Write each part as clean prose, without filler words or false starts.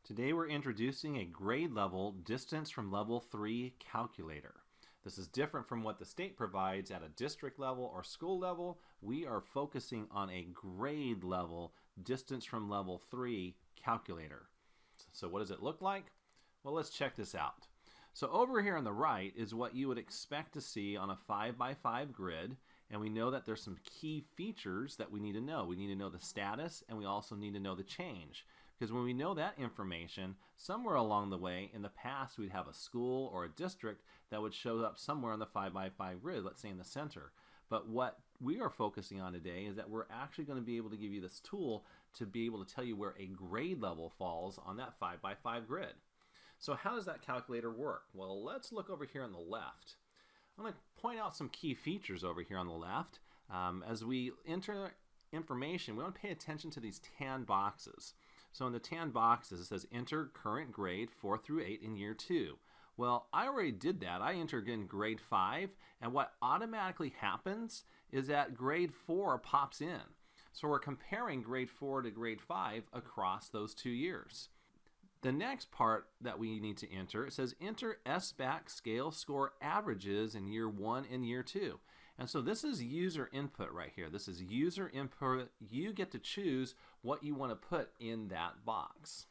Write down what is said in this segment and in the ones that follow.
Today we're introducing a grade level distance from level 3 calculator. This is different from what the state provides at a district level or school level. We are focusing on a grade level distance from level 3 calculator. So what does it look like? Well, let's check this out. So over here on the right is what you would expect to see on a 5x5 grid, and we know that there's some key features that we need to know. We need to know the status, and we also need to know the change. Because when we know that information, somewhere along the way in the past we'd have a school or a district that would show up somewhere on the 5x5 grid, let's say in the center. But what we are focusing on today is that we're actually going to be able to give you this tool to be able to tell you where a grade level falls on that 5x5 grid. So how does that calculator work? Well, let's look over here on the left. I'm going to point out some key features over here on the left. As we enter information, we want to pay attention to these tan boxes. So in the tan boxes, it says enter current grade 4 through 8 in year 2. Well, I already did that. I entered in grade 5, and what automatically happens is that grade 4 pops in. So we're comparing grade 4 to grade 5 across those 2 years. The next part that we need to enter, it says enter SBAC scale score averages in year 1 and year 2. And so this is user input right here. This is user input. You get to choose what you want to put in that box.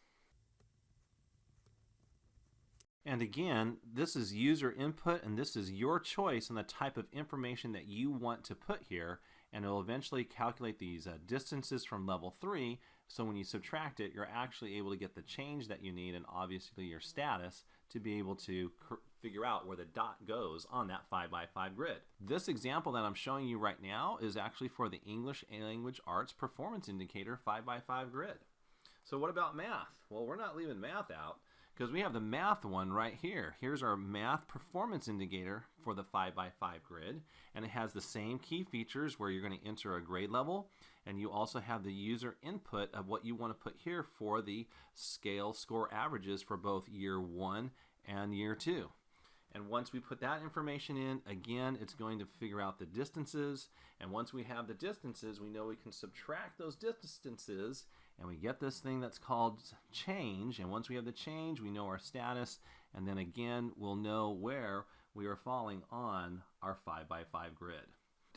And again, this is user input, and this is your choice on the type of information that you want to put here, and it will eventually calculate these distances from level 3. So when you subtract it, you're actually able to get the change that you need and obviously your status to be able to figure out where the dot goes on that 5x5 grid. This example that I'm showing you right now is actually for the English Language Arts Performance Indicator 5x5 grid. So what about math? Well, we're not leaving math out because we have the math one right here. Here's our math performance indicator for the 5x5 grid, and it has the same key features where you're going to enter a grade level, and you also have the user input of what you want to put here for the scale score averages for both year 1 and year 2. And once we put that information in, again, it's going to figure out the distances. And once we have the distances, we know we can subtract those distances, and we get this thing that's called change. And once we have the change, we know our status. And then again, we'll know where we are falling on our 5x5 grid.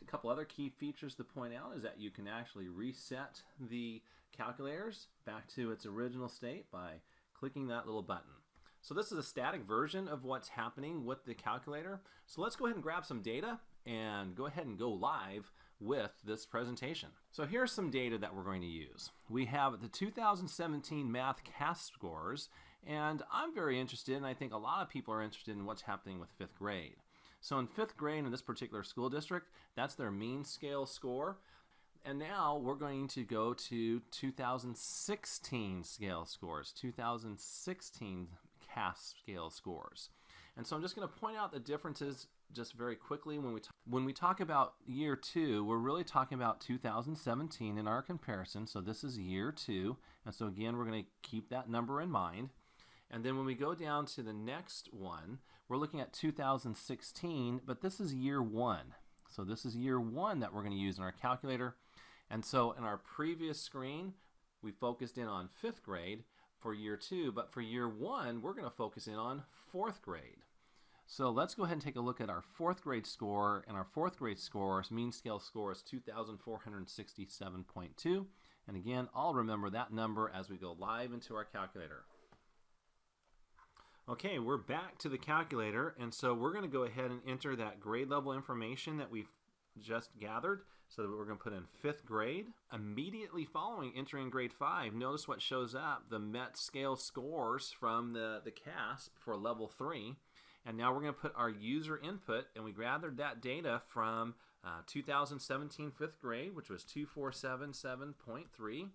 A couple other key features to point out is that you can actually reset the calculators back to its original state by clicking that little button. So this is a static version of what's happening with the calculator. So let's go ahead and grab some data and go ahead and go live with this presentation. So here's some data that we're going to use. We have the 2017 math CAS scores, and I'm very interested, and I think a lot of people are interested in what's happening with 5th grade. So in 5th grade in this particular school district, that's their mean scale score. And now we're going to go to 2016 scale scores, 2016 CAS scale scores. And so I'm just going to point out the differences just very quickly. When we talk about year 2, we're really talking about 2017 in our comparison. So this is year 2. And so again, we're going to keep that number in mind. And then when we go down to the next one, we're looking at 2016, but this is year 1. So this is year 1 that we're going to use in our calculator. And so in our previous screen, we focused in on 5th grade for year 2, but for year 1, we're going to focus in on 4th grade. So let's go ahead and take a look at our 4th grade score, and our 4th grade score, mean scale score is 2,467.2. And again, I'll remember that number as we go live into our calculator. Okay, we're back to the calculator, and so we're going to go ahead and enter that grade level information that we've just gathered. So that we're going to put in 5th grade. Immediately following entering grade 5, notice what shows up, the MET scale scores from the CAS for level 3. And now we're going to put our user input, and we gathered that data from 2017 5th grade, which was 2477.3.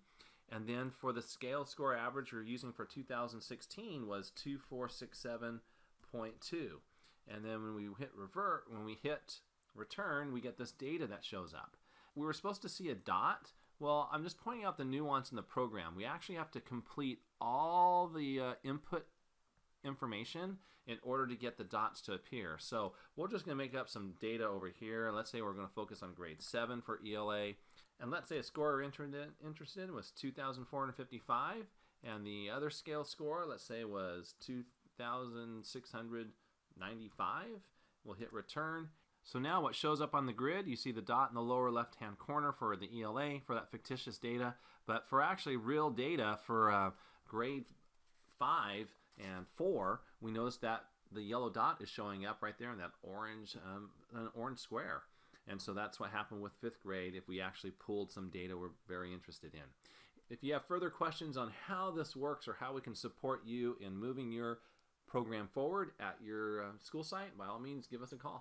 And then for the scale score average we're using for 2016 was 2467.2. And then when we hit return, we get this data that shows up. We were supposed to see a dot. Well, I'm just pointing out the nuance in the program. We actually have to complete all the input information in order to get the dots to appear. So we're just going to make up some data over here. Let's say we're going to focus on grade 7 for ELA. And let's say a score we're interested in was 2,455. and the other scale score, let's say, was 2,695. We'll hit return. So now what shows up on the grid, you see the dot in the lower left-hand corner for the ELA, for that fictitious data. But for actually real data for grade 5 and 4, we notice that the yellow dot is showing up right there in that orange square. And so that's what happened with 5th grade if we actually pulled some data we're very interested in. If you have further questions on how this works or how we can support you in moving your program forward at your school site, by all means, give us a call.